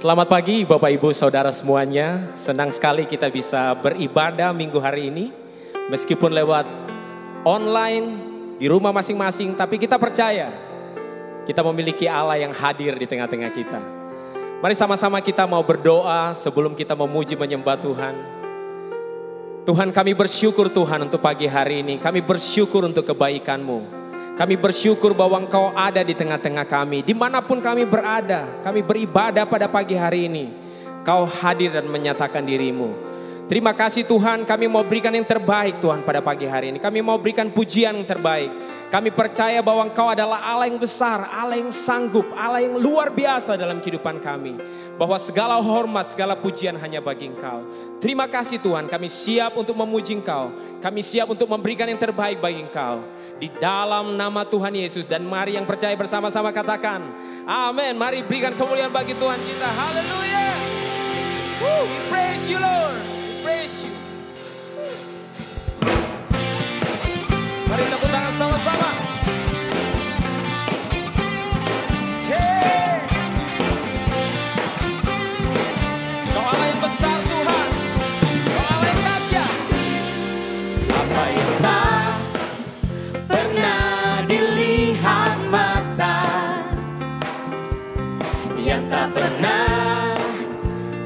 Selamat pagi Bapak Ibu Saudara semuanya. Senang sekali kita bisa beribadah minggu hari ini. Meskipun lewat online di rumah masing-masing, tapi kita percaya kita memiliki Allah yang hadir di tengah-tengah kita. Mari sama-sama kita mau berdoa sebelum kita memuji menyembah Tuhan. Tuhan, kami bersyukur Tuhan untuk pagi hari ini. Kami bersyukur untuk kebaikan-Mu. Kami bersyukur bahwa Engkau ada di tengah-tengah kami. Dimanapun kami berada, kami beribadah pada pagi hari ini. Kau hadir dan menyatakan diri-Mu. Terima kasih Tuhan, kami mau berikan yang terbaik Tuhan pada pagi hari ini. Kami mau berikan pujian yang terbaik. Kami percaya bahwa Engkau adalah Allah yang besar, Allah yang sanggup, Allah yang luar biasa dalam kehidupan kami. Bahwa segala hormat, segala pujian hanya bagi Engkau. Terima kasih Tuhan, kami siap untuk memuji Engkau. Kami siap untuk memberikan yang terbaik bagi Engkau. Di dalam nama Tuhan Yesus, dan mari yang percaya bersama-sama katakan, amin. Mari berikan kemuliaan bagi Tuhan kita. Haleluya. We praise you Lord. Praise you. Mari tepuk tangan sama-sama. Hey. Kau Allah yang besar Tuhan. Kau Allah yang dahsyat. Apa yang tak pernah dilihat mata, yang tak pernah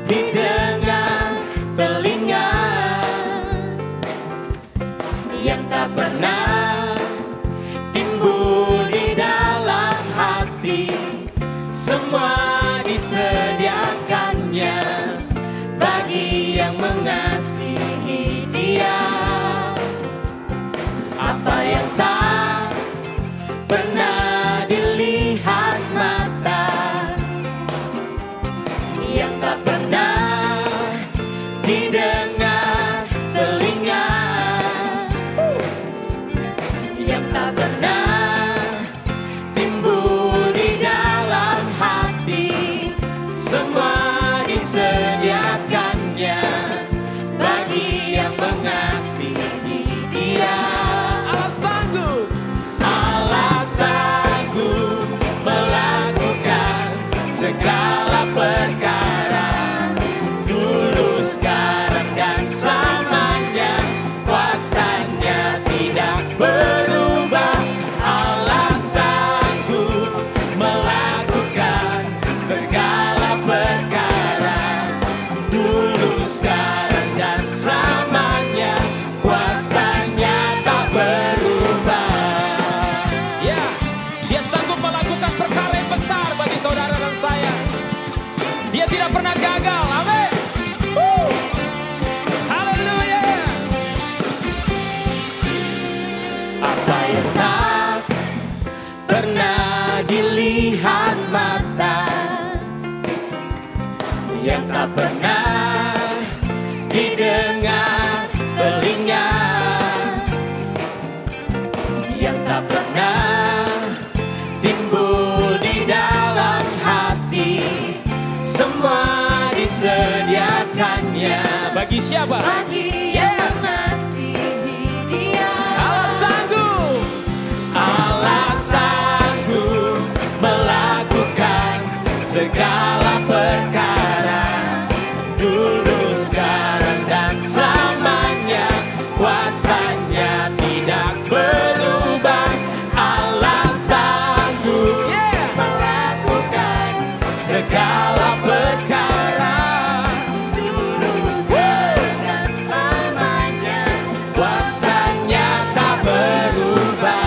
didengar telinga, yang tak pernah timbul di dalam hati, semua disediakannya bagi yang mengasihi Dia. Apa yang tak pernah dilihat mata, yang tak pernah didengar telinga, yang tak pernah timbul di dalam hati, semua disediakannya bagi yang mengasihi Dia. Allah sanggup, Allah sanggup melakukan segala perkara, dulu, sekarang, dan selamanya. Kuasanya tidak berubah. Allah sanggup melakukan segala perkara, dulu, sekarang, dan selamanya. Kuasanya tak berubah. Ya, Dia sanggup melakukan perkara yang besar bagi saudara dan saya. Dia tidak pernah gagal. Amin. Haleluya. Apa yang tak pernah dilihat mata, yang tak pernah didengar telinga, yang tak pernah timbul di dalam hati, semua disediakannya bagi siapa? Bagi yang mengasihi Dia. Allah sanggup, Allah sanggup melakukan segala perkara, dulu, sekarang, dan selamanya. Kuasanya tidak berubah. Allah sanggup melakukan segala perkara, dulu, sekarang, dan selamanya. Kuasanya tak berubah.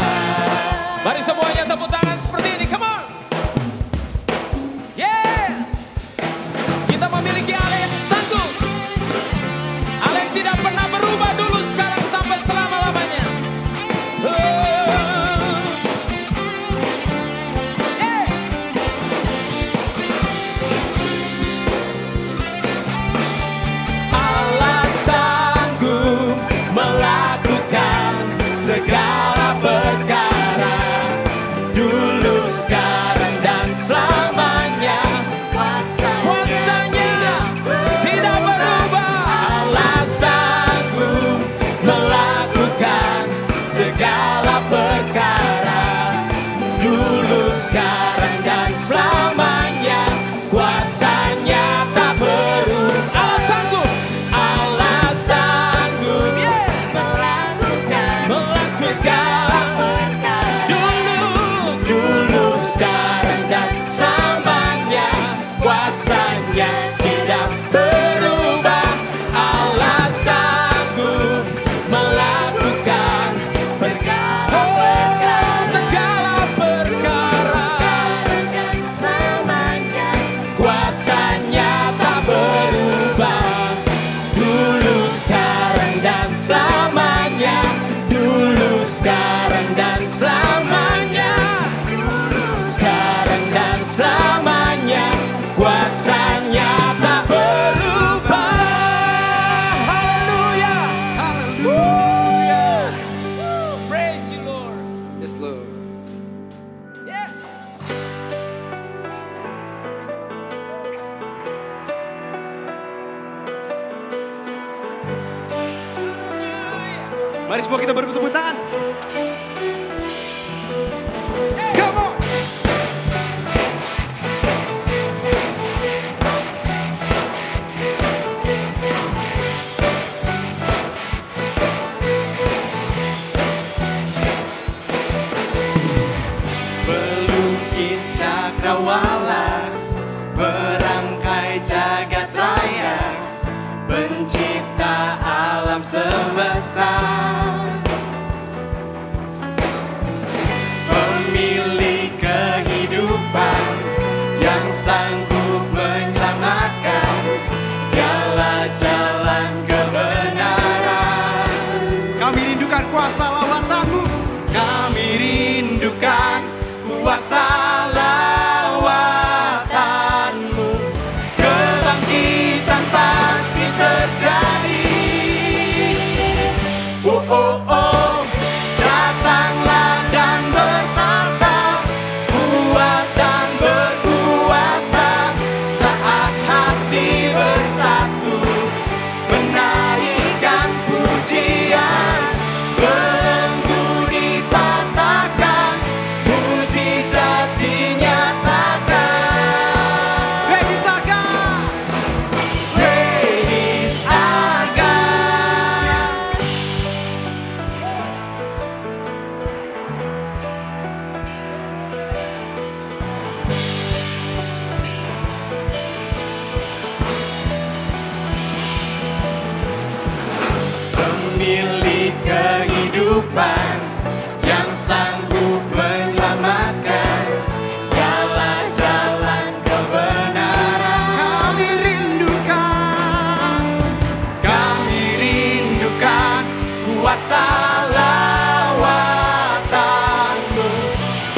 Mari semuanya tepuk tangan seperti ini, come on. Yeah. sekarang dan selamanya, sekarang dan selamanya, kuasanya tak berubah. Haleluya, haleluya. Praise you Lord. Yes Lord. Yeah. Mari semua kita bertepuk tangan. Come on. Pelukis cakrawala, berangkai jagat raya, pencipta alam semesta, pemilik kehidupan yang sanggup menyelamatkan, dialah jalan kebenaran. Kami rindukan kuasa lawatanmu, kami rindukan kuasa lawatanmu. Kebangkitan pasti terjadi. Oh oh oh, datanglah dan bertata, kuat dan berkuasa, saat hati bersatu, menaikkan pujian, belenggu dipatahkan, mujizat dinyatakan. Great is our God, great is our God. Pemilik kehidupan yang sanggup menyelamatkan, dialah jalan kebenaran. Kami rindukan kuasa lawatanmu.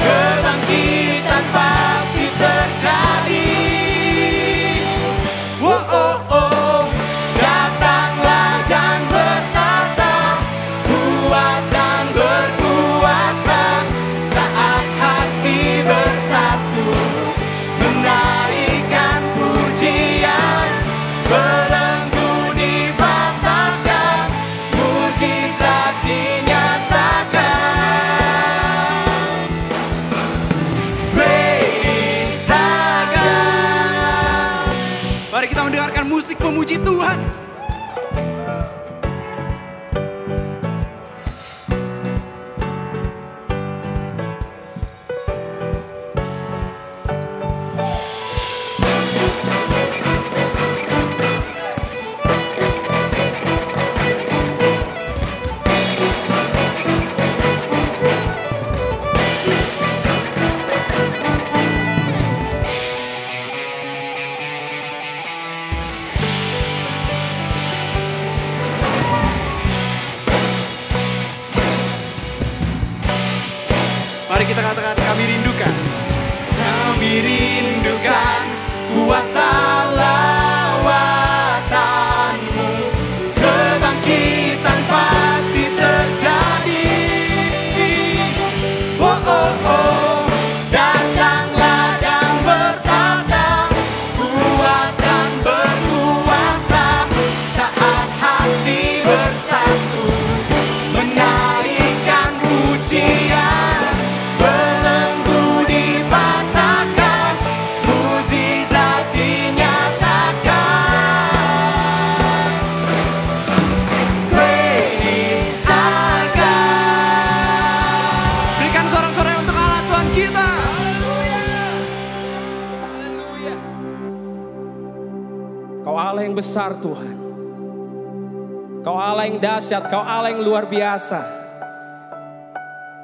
Kebangkitan pasti terjadi. Oh oh oh, datanglah dan bertata, kuat dan berkuasa, saat hati bersatu, menaikkan pujian, belenggu dipatahkan, mujizat dinyatakan. Great is our God. Mari kita mendengarkan musik pemuji Tuhan. Mari kita katakan, kami rindukan kuasa lawatanmu. Kebangkitan pasti terjadi. Oh oh oh, datanglah dan bertata, kuat dan berkuasa, saat hati bersatu, menaikkan pujian, belenggu dipatahkan, mujizat dinyatakan. Great is our God. Berikan sorak-sorai untuk Allah Tuhan kita. Haleluya. Kau Allah yang besar Tuhan. Kau Allah yang dahsyat, Kau Allah yang luar biasa.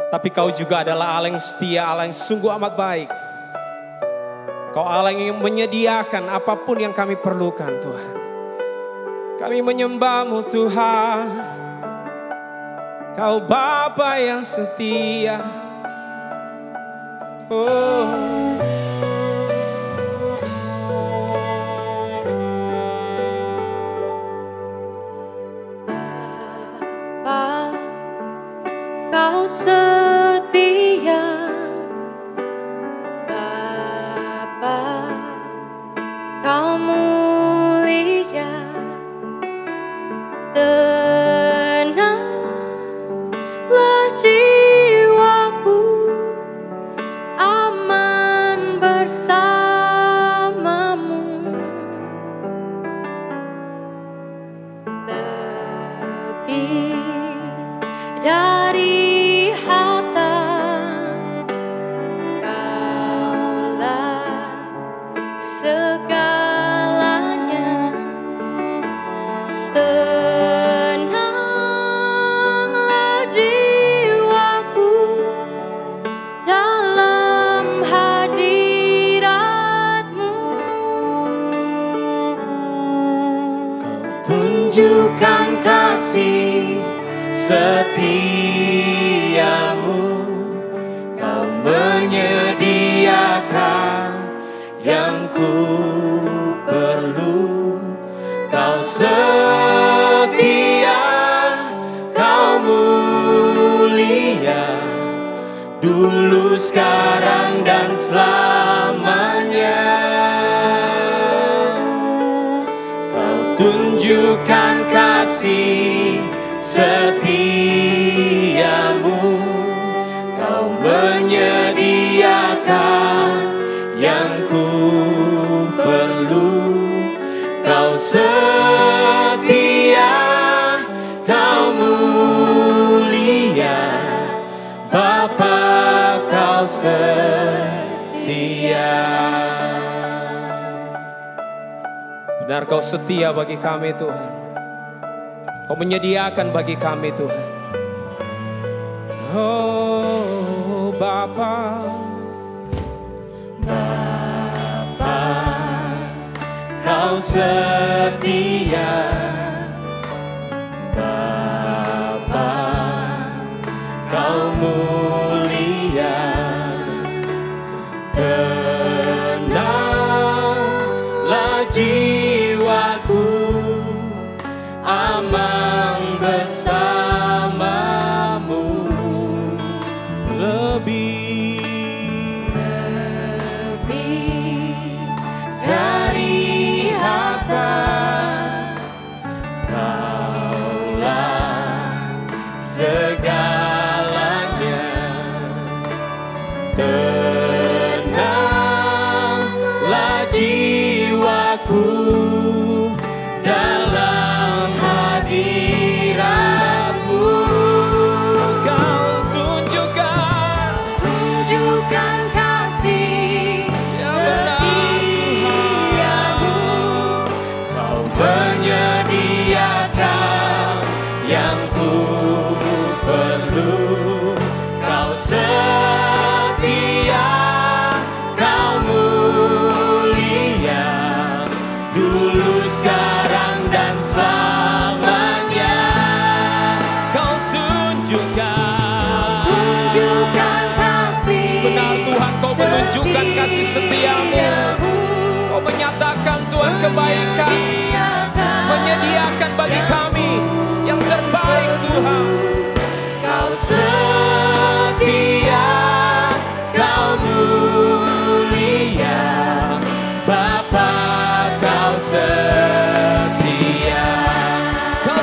Tapi Kau juga adalah Allah yang setia, Allah yang sungguh amat baik. Kau Allah yang menyediakan apapun yang kami perlukan Tuhan. Kami menyembah-Mu Tuhan. Kau Bapa yang setia. Oh. Bapa, Kau setia. Bapa, Kau mulia. Tenanglah jiwaku, aman bersamamu. Lebih dari harta, Kaulah segalanya. Tenanglah jiwaku dalam hadirat-Mu. Kau tunjukkan kasih setiamu, Kau menyediakan yang ku perlu. Kau setia, Kau mulia, dulu, sekarang, dan selamanya. Kau tunjukkan kasih setiamu, Kau menyediakan yang ku perlu. Kau setia, Kau mulia, Bapa, Kau setia. Benar, Kau setia bagi kami Tuhan. Kau menyediakan bagi kami Tuhan. Oh Bapa, Bapa, Kau setia. Bapa, Kau mulia. Tenanglah jiwaku, aman bersamamu. Lebih dari harta, Kaulah segalanya. Tenanglah jiwaku dalam hadirat-Mu. Kau tunjukkan kasih setiamu, Kau menyediakan yang ku perlu. Kau setia, Kau mulia, dulu, sekarang, dan selamanya. Kau tunjukkan kasih. Benar Tuhan, Kau menunjukkan kasih setiamu. Kau menyatakan Tuhan kebaikan, menyediakan bagi kami yang terbaik Tuhan. Kau setia, Kau mulia, Bapa, Kau setia. Kau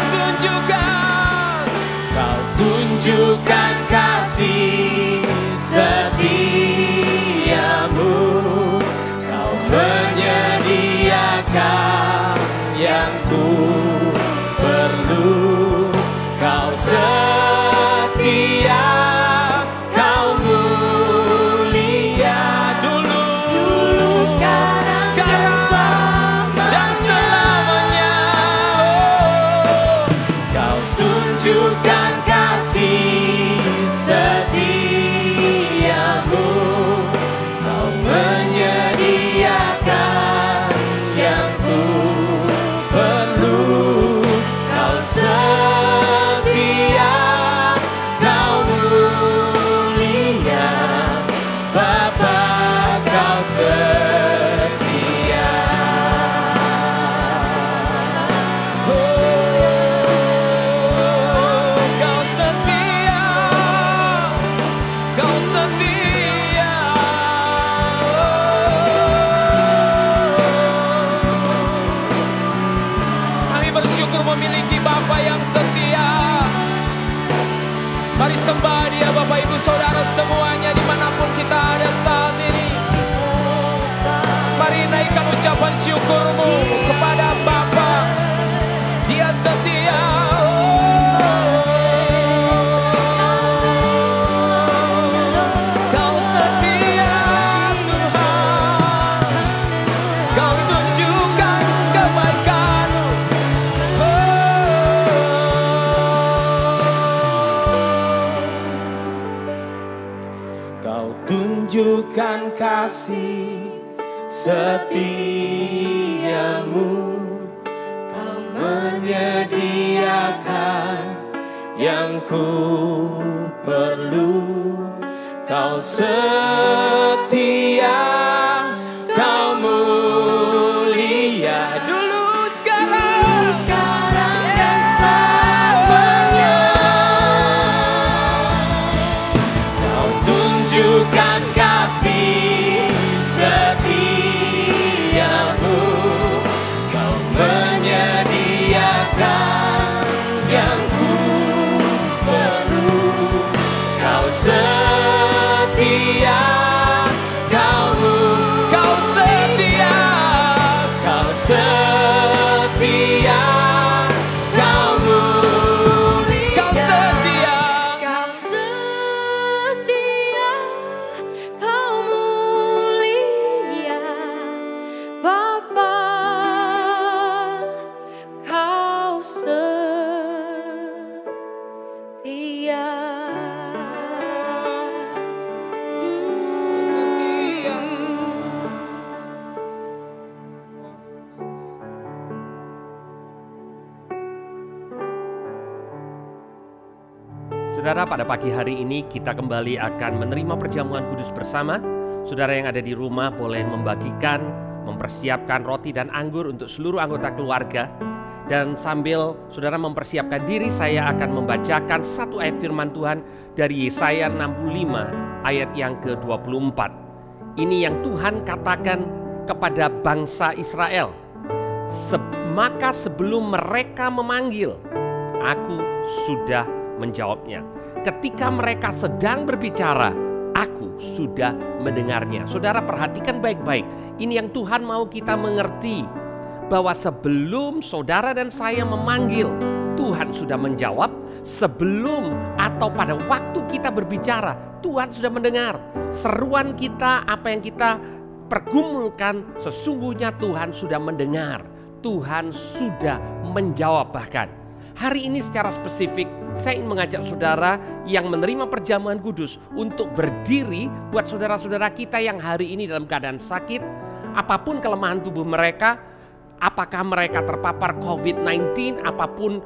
tunjukkan kasih setiamu, Kau menyediakan yang ku perlu. Bapa yang setia. Mari sembah Dia Bapak Ibu Saudara semuanya dimanapun kita ada saat ini. Mari naikkan ucapan syukurmu kepada Bapa. Dia setia. Kau setia Tuhan. Kau tunjukkan kebaikan-Mu. Kau tunjukkan kasih setiamu. Kau menyediakan yang ku perlu. Kau setia, kau mulia. Dulu sekarang dan selamanya. Kau tunjukkan kasih setiamu. Kau menyediakan yang ku perlu. Kau setia, kau setia, kau setia, kau mulia. Kau setia, Kau setia, Kau mulia, Bapa, Kau setia. Saudara, pada pagi hari ini kita kembali akan menerima perjamuan kudus bersama. Saudara yang ada di rumah boleh membagikan, mempersiapkan roti dan anggur untuk seluruh anggota keluarga. Dan sambil saudara mempersiapkan diri, saya akan membacakan satu ayat firman Tuhan dari Yesaya 65 ayat yang ke-24. Ini yang Tuhan katakan kepada bangsa Israel. Maka sebelum mereka memanggil, aku sudah menjawabnya. Ketika mereka sedang berbicara, aku sudah mendengarnya. Saudara perhatikan baik-baik. Ini yang Tuhan mau kita mengerti. Bahwa sebelum saudara dan saya memanggil, Tuhan sudah menjawab. Sebelum atau pada waktu kita berbicara, Tuhan sudah mendengar. Seruan kita, apa yang kita pergumulkan, sesungguhnya Tuhan sudah mendengar. Tuhan sudah menjawab bahkan. Hari ini secara spesifik saya ingin mengajak saudara yang menerima perjamuan kudus untuk berdiri buat saudara-saudara kita yang hari ini dalam keadaan sakit. Apapun kelemahan tubuh mereka, apakah mereka terpapar COVID-19, apapun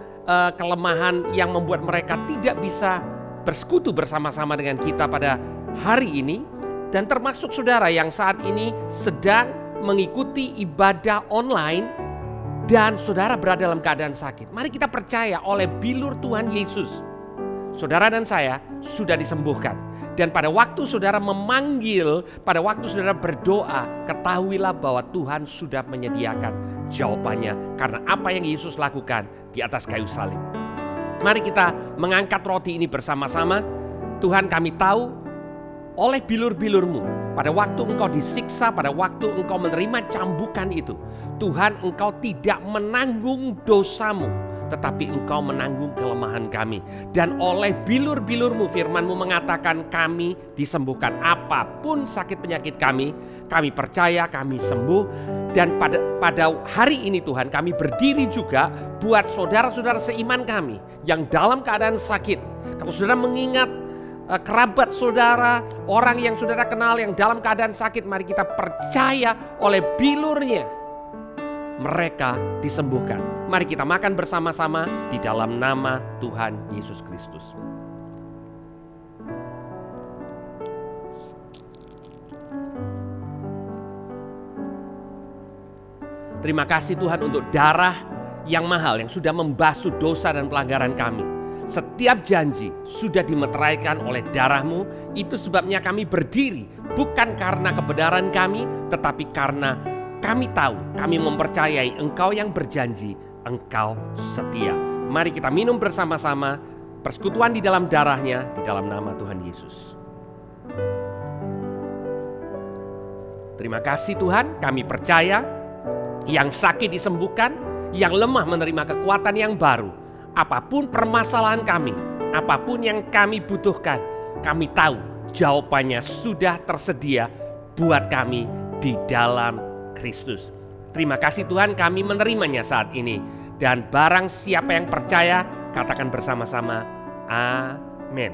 kelemahan yang membuat mereka tidak bisa bersekutu bersama-sama dengan kita pada hari ini. Dan termasuk saudara yang saat ini sedang mengikuti ibadah online dan saudara berada dalam keadaan sakit. Mari kita percaya oleh bilur Tuhan Yesus, saudara dan saya sudah disembuhkan. Dan pada waktu saudara memanggil, pada waktu saudara berdoa, ketahuilah bahwa Tuhan sudah menyediakan jawabannya. Karena apa yang Yesus lakukan di atas kayu salib. Mari kita mengangkat roti ini bersama-sama. Tuhan, kami tahu oleh bilur-bilur-Mu, pada waktu Engkau disiksa, pada waktu Engkau menerima cambukan itu, Tuhan, Engkau tidak menanggung dosa-Mu, tetapi Engkau menanggung kelemahan kami. Dan oleh bilur-bilur-Mu, firman-Mu mengatakan kami disembuhkan. Apapun sakit penyakit kami percaya kami sembuh. Dan pada hari ini Tuhan, kami berdiri juga buat saudara-saudara seiman kami yang dalam keadaan sakit. Kalau saudara mengingat kerabat saudara, orang yang saudara kenal yang dalam keadaan sakit, mari kita percaya oleh bilurnya mereka disembuhkan. Mari kita makan bersama-sama di dalam nama Tuhan Yesus Kristus. Terima kasih Tuhan untuk darah yang mahal yang sudah membasuh dosa dan pelanggaran kami. Setiap janji sudah dimeteraikan oleh darah-Mu. Itu sebabnya kami berdiri, bukan karena kebenaran kami, tetapi karena kami tahu, kami mempercayai Engkau yang berjanji, Engkau setia. Mari kita minum bersama-sama persekutuan di dalam darahnya, di dalam nama Tuhan Yesus. Terima kasih Tuhan, kami percaya yang sakit disembuhkan, yang lemah menerima kekuatan yang baru. Apapun permasalahan kami, apapun yang kami butuhkan, kami tahu jawabannya sudah tersedia buat kami di dalam Kristus. Terima kasih Tuhan, kami menerimanya saat ini. Dan barang siapa yang percaya, katakan bersama-sama, amin.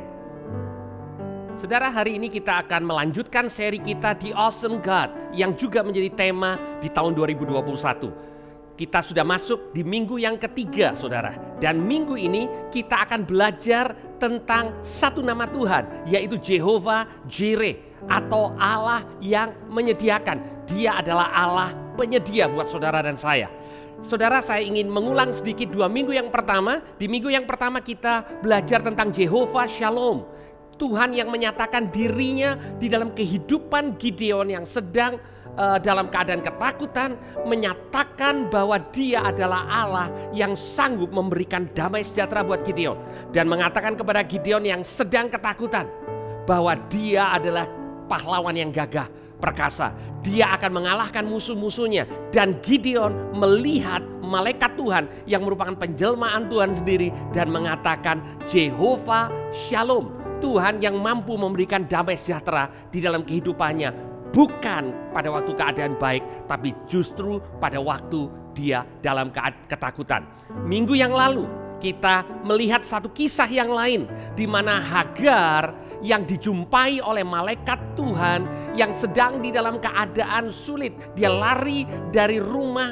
Saudara, hari ini kita akan melanjutkan seri kita The Awesome God yang juga menjadi tema di tahun 2021. Kita sudah masuk di minggu yang ketiga, saudara. Dan minggu ini kita akan belajar tentang satu nama Tuhan, yaitu Jehovah Jireh atau Allah yang menyediakan. Dia adalah Allah penyedia buat saudara dan saya. Saudara, saya ingin mengulang sedikit 2 minggu yang pertama. Di minggu yang pertama kita belajar tentang Jehovah Shalom. Tuhan yang menyatakan dirinya di dalam kehidupan Gideon yang sedang dalam keadaan ketakutan, menyatakan bahwa dia adalah Allah yang sanggup memberikan damai sejahtera buat Gideon. Dan mengatakan kepada Gideon yang sedang ketakutan bahwa dia adalah pahlawan yang gagah perkasa. Dia akan mengalahkan musuh-musuhnya. Dan Gideon melihat malaikat Tuhan yang merupakan penjelmaan Tuhan sendiri dan mengatakan Jehovah Shalom. Tuhan yang mampu memberikan damai sejahtera di dalam kehidupannya. Bukan pada waktu keadaan baik, tapi justru pada waktu dia dalam ketakutan. Minggu yang lalu kita melihat satu kisah yang lain di mana Hagar yang dijumpai oleh malaikat Tuhan yang sedang di dalam keadaan sulit. Dia lari dari rumah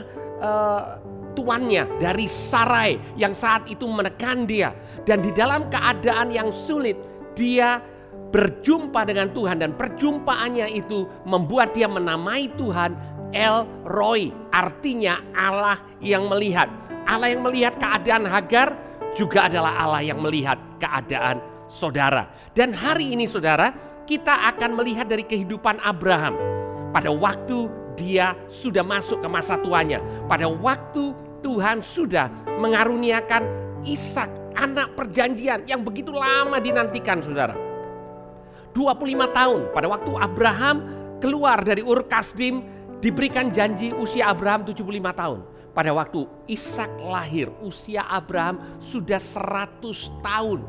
tuannya, dari Sarai yang saat itu menekan dia. Dan di dalam keadaan yang sulit dia berjumpa dengan Tuhan, dan perjumpaannya itu membuat dia menamai Tuhan El Roi, artinya Allah yang melihat. Allah yang melihat keadaan Hagar juga adalah Allah yang melihat keadaan saudara. Dan hari ini saudara, kita akan melihat dari kehidupan Abraham. Pada waktu dia sudah masuk ke masa tuanya, pada waktu Tuhan sudah mengaruniakan Ishak, anak perjanjian yang begitu lama dinantikan saudara. 25 tahun pada waktu Abraham keluar dari Ur Kasdim, diberikan janji usia Abraham 75 tahun. Pada waktu Ishak lahir, usia Abraham sudah 100 tahun.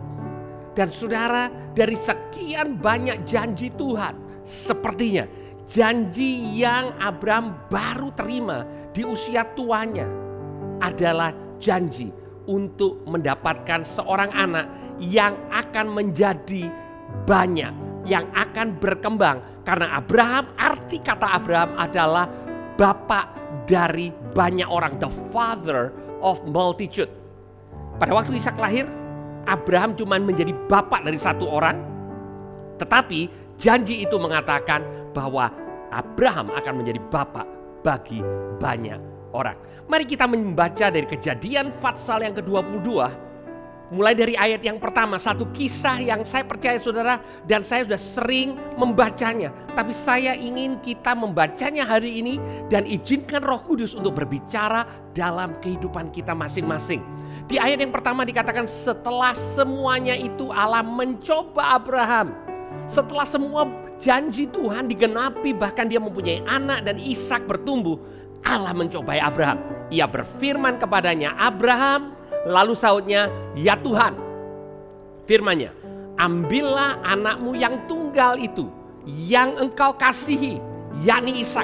Dan saudara, dari sekian banyak janji Tuhan, sepertinya janji yang Abraham baru terima di usia tuanya adalah janji untuk mendapatkan seorang anak yang akan menjadi banyak, yang akan berkembang. Karena Abraham, arti kata Abraham adalah bapak dari banyak orang, the father of multitude. Pada waktu Ishak lahir, Abraham cuma menjadi bapak dari satu orang, tetapi janji itu mengatakan bahwa Abraham akan menjadi bapak bagi banyak orang. Mari kita membaca dari Kejadian Fatsal yang ke-22. Mulai dari ayat yang pertama, satu kisah yang saya percaya saudara dan saya sudah sering membacanya. Tapi saya ingin kita membacanya hari ini dan izinkan Roh Kudus untuk berbicara dalam kehidupan kita masing-masing. Di ayat yang pertama dikatakan setelah semuanya itu Allah mencoba Abraham. Setelah semua janji Tuhan digenapi, bahkan dia mempunyai anak dan Ishak bertumbuh, Allah mencobai Abraham. Ia berfirman kepadanya, Abraham. Lalu sautnya, ya Tuhan, firman-Nya, ambillah anakmu yang tunggal itu, yang engkau kasihi, yakni Ishak.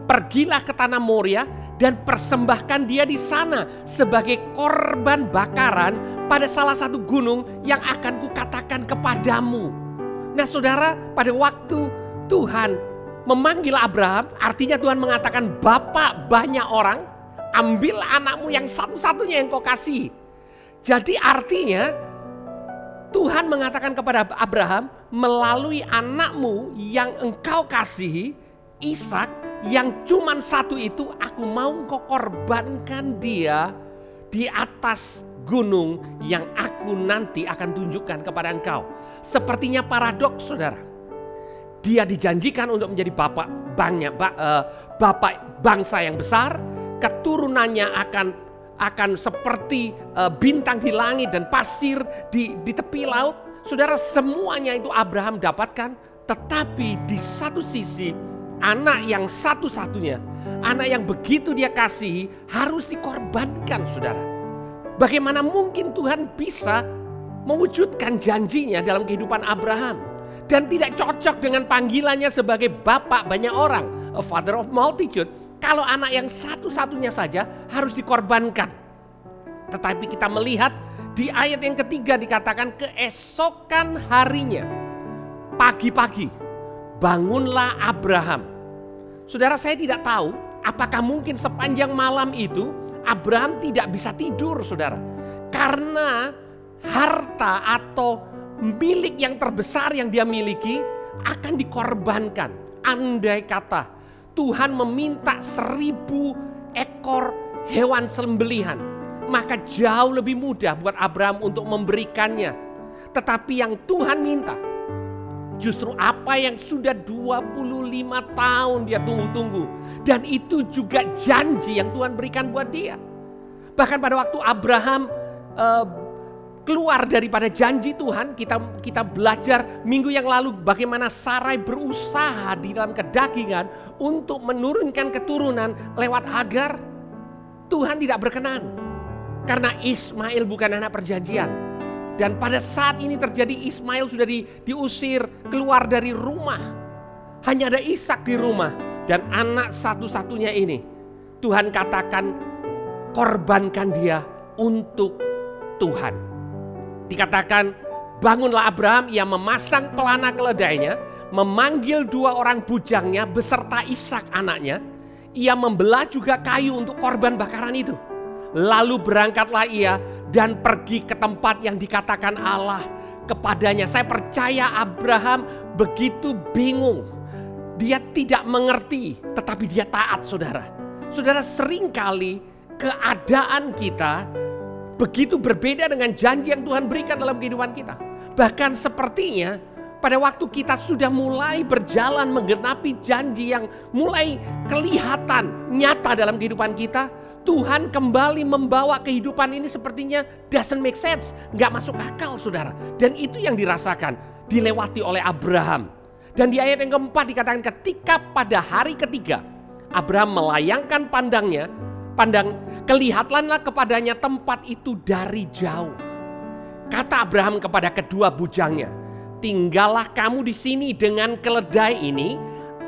Pergilah ke tanah Moria dan persembahkan dia di sana sebagai korban bakaran pada salah satu gunung yang akan kukatakan kepadamu. Nah saudara, pada waktu Tuhan memanggil Abraham, artinya Tuhan mengatakan, bapak banyak orang, ambil anakmu yang satu-satunya yang kau kasih. Jadi artinya Tuhan mengatakan kepada Abraham, melalui anakmu yang engkau kasihi, Ishak, yang cuman satu itu, aku mau engkau korbankan dia di atas gunung yang aku nanti akan tunjukkan kepada engkau. Sepertinya paradoks saudara. Dia dijanjikan untuk menjadi bapak banyak, bapak bangsa yang besar. Keturunannya akan akan seperti bintang di langit dan pasir di tepi laut. Saudara, semuanya itu Abraham dapatkan. Tetapi di satu sisi, anak yang satu-satunya, anak yang begitu dia kasihi harus dikorbankan, saudara. Bagaimana mungkin Tuhan bisa mewujudkan janjinya dalam kehidupan Abraham? Dan tidak cocok dengan panggilannya sebagai bapak banyak orang, a father of multitude, kalau anak yang satu-satunya saja harus dikorbankan. Tetapi kita melihat di ayat yang ketiga dikatakan keesokan harinya, pagi-pagi, bangunlah Abraham. Saudara, saya tidak tahu apakah mungkin sepanjang malam itu Abraham tidak bisa tidur, saudara. Karena harta atau milik yang terbesar yang dia miliki akan dikorbankan. Andai kata Tuhan meminta 1000 ekor hewan sembelihan, maka jauh lebih mudah buat Abraham untuk memberikannya. Tetapi yang Tuhan minta justru apa yang sudah 25 tahun dia tunggu-tunggu. Dan itu juga janji yang Tuhan berikan buat dia. Bahkan pada waktu Abraham keluar daripada janji Tuhan, kita belajar minggu yang lalu bagaimana Sarai berusaha di dalam kedagingan untuk menurunkan keturunan lewat Hagar. Tuhan tidak berkenan karena Ismail bukan anak perjanjian. Dan pada saat ini terjadi, Ismail sudah diusir keluar dari rumah. Hanya ada Ishak di rumah dan anak satu-satunya ini Tuhan katakan korbankan dia untuk Tuhan. Dikatakan bangunlah Abraham, ia memasang pelana keledainya, memanggil 2 orang bujangnya beserta Ishak anaknya. Ia membelah juga kayu untuk korban bakaran itu. Lalu berangkatlah ia dan pergi ke tempat yang dikatakan Allah kepadanya. Saya percaya Abraham begitu bingung. Dia tidak mengerti, tetapi dia taat, saudara. Saudara, seringkali keadaan kita begitu berbeda dengan janji yang Tuhan berikan dalam kehidupan kita. Bahkan sepertinya pada waktu kita sudah mulai berjalan menggenapi janji yang mulai kelihatan nyata dalam kehidupan kita, Tuhan kembali membawa kehidupan ini sepertinya doesn't make sense, nggak masuk akal, saudara. Dan itu yang dirasakan, dilewati oleh Abraham. Dan di ayat yang keempat dikatakan ketika pada hari ketiga Abraham melayangkan kelihatanlah kepadanya tempat itu dari jauh. Kata Abraham kepada kedua bujangnya, tinggallah kamu di sini dengan keledai ini.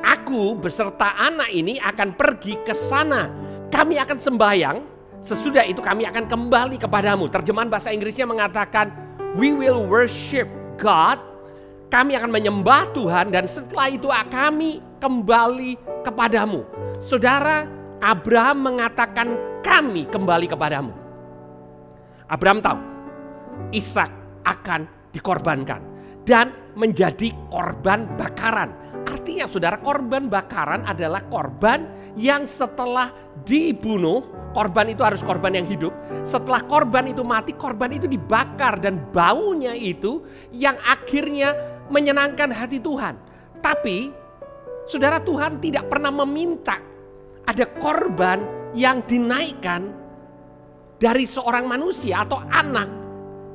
Aku beserta anak ini akan pergi ke sana. Kami akan sembahyang. Sesudah itu kami akan kembali kepadamu. Terjemahan bahasa Inggrisnya mengatakan, we will worship God. Kami akan menyembah Tuhan dan setelah itu kami kembali kepadamu. Saudara, Abraham mengatakan kami kembali kepadamu. Abraham tahu Ishak akan dikorbankan dan menjadi korban bakaran. Artinya saudara, korban bakaran adalah korban yang setelah dibunuh, korban itu harus korban yang hidup. Setelah korban itu mati, korban itu dibakar dan baunya itu yang akhirnya menyenangkan hati Tuhan. Tapi saudara, Tuhan tidak pernah meminta ada korban yang dinaikkan dari seorang manusia atau anak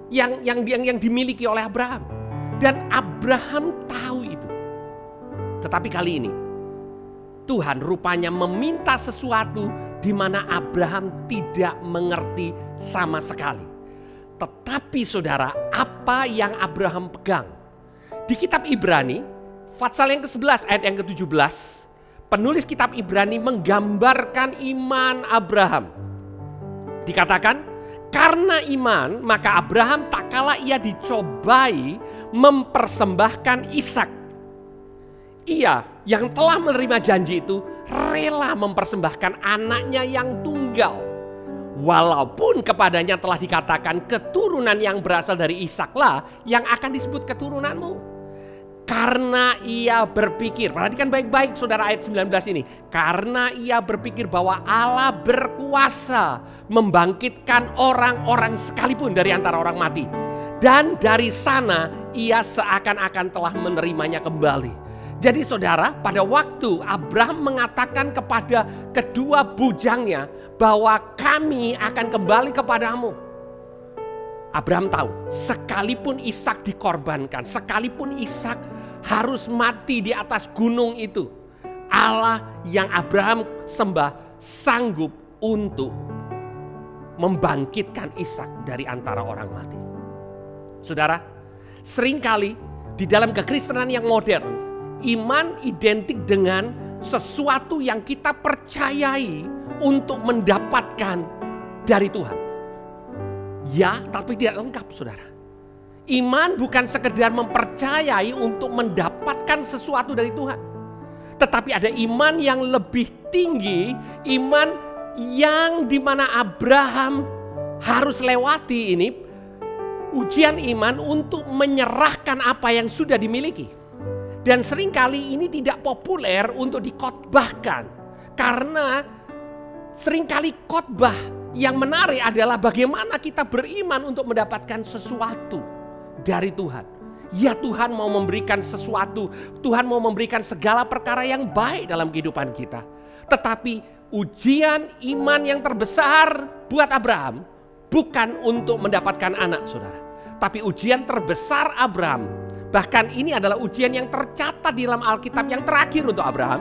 yang dimiliki oleh Abraham. Dan Abraham tahu itu. Tetapi kali ini Tuhan rupanya meminta sesuatu di mana Abraham tidak mengerti sama sekali. Tetapi saudara, apa yang Abraham pegang? Di kitab Ibrani, pasal yang ke-11 ayat yang ke-17, penulis kitab Ibrani menggambarkan iman Abraham. Dikatakan, karena iman maka Abraham tak kala ia dicobai mempersembahkan Ishak. Ia yang telah menerima janji itu rela mempersembahkan anaknya yang tunggal. Walaupun kepadanya telah dikatakan keturunan yang berasal dari Ishaklah yang akan disebut keturunanmu. Karena ia berpikir, perhatikan baik-baik saudara ayat 19 ini. Karena ia berpikir bahwa Allah berkuasa membangkitkan orang-orang sekalipun dari antara orang mati. Dan dari sana ia seakan-akan telah menerimanya kembali. Jadi saudara, pada waktu Abraham mengatakan kepada kedua bujangnya bahwa kami akan kembali kepadamu. Abraham tahu, sekalipun Ishak dikorbankan, sekalipun Ishak harus mati di atas gunung itu, Allah yang Abraham sembah sanggup untuk membangkitkan Ishak dari antara orang mati. Saudara, seringkali di dalam kekristenan yang modern, iman identik dengan sesuatu yang kita percayai untuk mendapatkan dari Tuhan. Ya, tapi tidak lengkap, saudara. Iman bukan sekedar mempercayai untuk mendapatkan sesuatu dari Tuhan. Tetapi ada iman yang lebih tinggi, iman yang dimana Abraham harus lewati ini, ujian iman untuk menyerahkan apa yang sudah dimiliki. Dan seringkali ini tidak populer untuk dikhotbahkan. Karena seringkali khotbah yang menarik adalah bagaimana kita beriman untuk mendapatkan sesuatu dari Tuhan. Ya, Tuhan mau memberikan sesuatu, Tuhan mau memberikan segala perkara yang baik dalam kehidupan kita. Tetapi ujian iman yang terbesar buat Abraham bukan untuk mendapatkan anak, saudara. Tapi ujian terbesar Abraham, bahkan ini adalah ujian yang tercatat di dalam Alkitab yang terakhir untuk Abraham,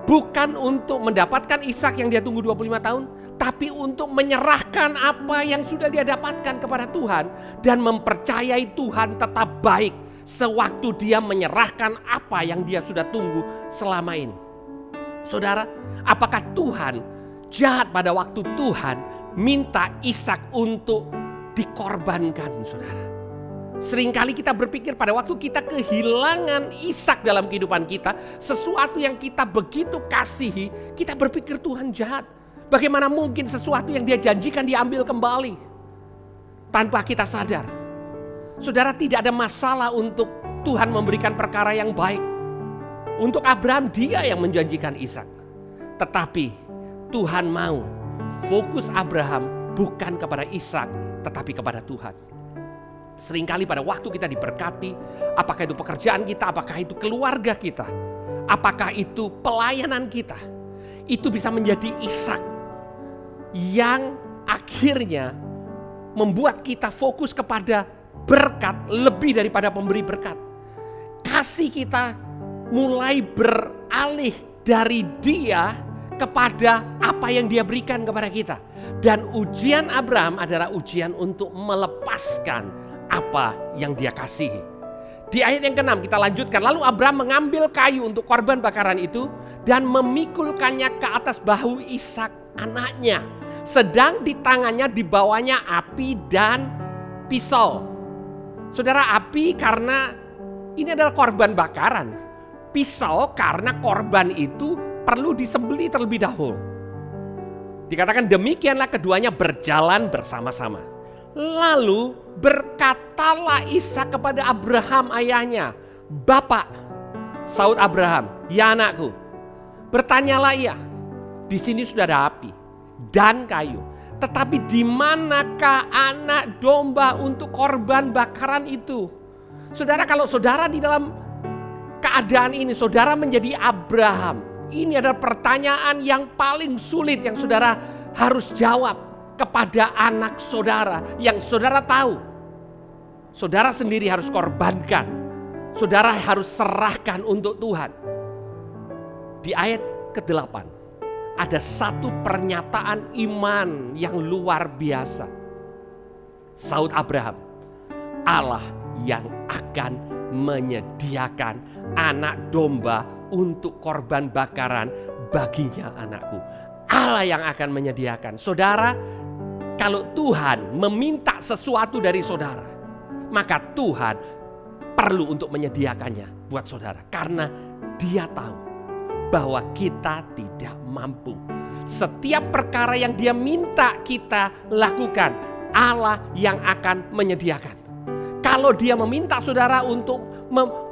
bukan untuk mendapatkan Ishak yang dia tunggu 25 tahun, tapi untuk menyerahkan apa yang sudah dia dapatkan kepada Tuhan dan mempercayai Tuhan tetap baik sewaktu dia menyerahkan apa yang dia sudah tunggu selama ini. Saudara, apakah Tuhan jahat pada waktu Tuhan minta Ishak untuk dikorbankan, saudara? Seringkali kita berpikir pada waktu kita kehilangan Ishak dalam kehidupan kita, sesuatu yang kita begitu kasihi, kita berpikir Tuhan jahat. Bagaimana mungkin sesuatu yang dia janjikan diambil kembali tanpa kita sadar? Saudara, tidak ada masalah untuk Tuhan memberikan perkara yang baik. Untuk Abraham, dia yang menjanjikan Ishak. Tetapi Tuhan mau fokus Abraham bukan kepada Ishak, tetapi kepada Tuhan. Seringkali pada waktu kita diberkati, apakah itu pekerjaan kita, apakah itu keluarga kita, apakah itu pelayanan kita, itu bisa menjadi Ishak yang akhirnya membuat kita fokus kepada berkat lebih daripada pemberi berkat. Kasih kita mulai beralih dari dia kepada apa yang dia berikan kepada kita. Dan ujian Abraham adalah ujian untuk melepaskan apa yang dia kasihi. Di ayat yang ke-6 kita lanjutkan. Lalu Abraham mengambil kayu untuk korban bakaran itu dan memikulkannya ke atas bahu Ishak anaknya. Sedang di tangannya dibawanya api dan pisau. Saudara, api karena ini adalah korban bakaran. Pisau karena korban itu perlu disembelih terlebih dahulu. Dikatakan demikianlah keduanya berjalan bersama-sama. Lalu berkatalah Ishak kepada Abraham ayahnya, "Bapak," saut Abraham, "Ya anakku." Bertanyalah ia, "Di sini sudah ada api dan kayu, tetapi di manakah anak domba untuk korban bakaran itu?" Saudara, kalau saudara di dalam keadaan ini, saudara menjadi Abraham, ini adalah pertanyaan yang paling sulit yang saudara harus jawab kepada anak saudara yang saudara tahu. Saudara sendiri harus korbankan. Saudara harus serahkan untuk Tuhan. Di ayat ke-8 ada satu pernyataan iman yang luar biasa. Saut Abraham, "Allah yang akan menyediakan anak domba untuk korban bakaran baginya anakku." Allah yang akan menyediakan. Saudara, kalau Tuhan meminta sesuatu dari saudara, maka Tuhan perlu untuk menyediakannya buat saudara. Karena Dia tahu bahwa kita tidak mampu. Setiap perkara yang Dia minta kita lakukan, Allah yang akan menyediakan. Kalau Dia meminta saudara untuk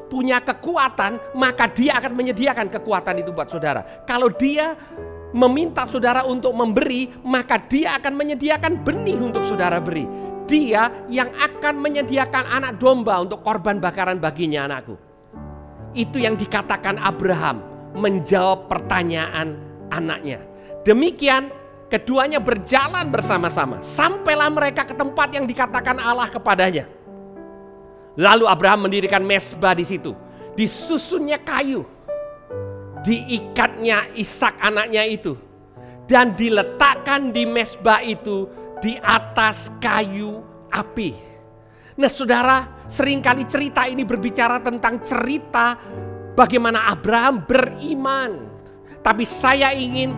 punya kekuatan, maka Dia akan menyediakan kekuatan itu buat saudara. Kalau Dia meminta saudara untuk memberi, maka Dia akan menyediakan benih untuk saudara beri. Dia yang akan menyediakan anak domba untuk korban bakaran baginya anakku. Itu yang dikatakan Abraham menjawab pertanyaan anaknya. Demikian keduanya berjalan bersama-sama. Sampailah mereka ke tempat yang dikatakan Allah kepadanya. Lalu Abraham mendirikan mezbah di situ. Disusunnya kayu. Diikatnya Ishak anaknya itu. Dan diletakkan di mezbah itu di atas kayu api. Nah saudara, seringkali cerita ini berbicara tentang cerita bagaimana Abraham beriman. Tapi saya ingin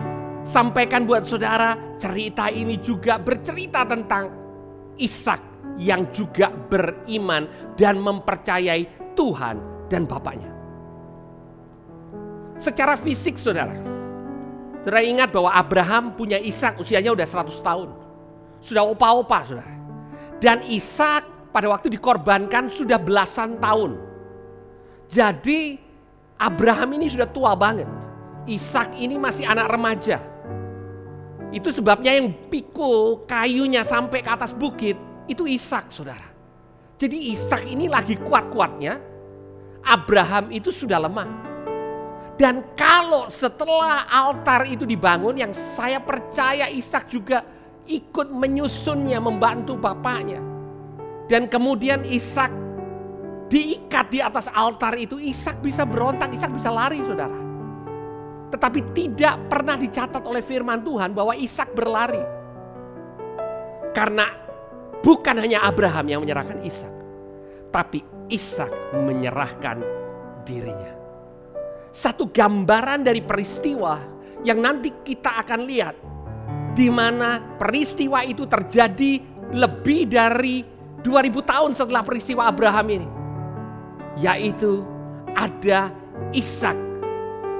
sampaikan buat saudara, cerita ini juga bercerita tentang Ishak yang juga beriman dan mempercayai Tuhan dan Bapaknya. Secara fisik saudara ingat bahwa Abraham punya Ishak usianya udah 100 tahun. Sudah opa-opa saudara. Dan Ishak pada waktu dikorbankan sudah belasan tahun. Jadi Abraham ini sudah tua banget. Ishak ini masih anak remaja. Itu sebabnya yang pikul kayunya sampai ke atas bukit itu Ishak saudara. Jadi Ishak ini lagi kuat-kuatnya. Abraham itu sudah lemah. Dan kalau setelah altar itu dibangun, yang saya percaya Ishak juga ikut menyusunnya, membantu bapaknya. Dan kemudian Ishak diikat di atas altar itu, Ishak bisa berontak, Ishak bisa lari saudara. Tetapi tidak pernah dicatat oleh firman Tuhan bahwa Ishak berlari. Karena bukan hanya Abraham yang menyerahkan Ishak, tapi Ishak menyerahkan dirinya. Satu gambaran dari peristiwa yang nanti kita akan lihat, di mana peristiwa itu terjadi lebih dari 2000 tahun setelah peristiwa Abraham ini. Yaitu ada Ishak,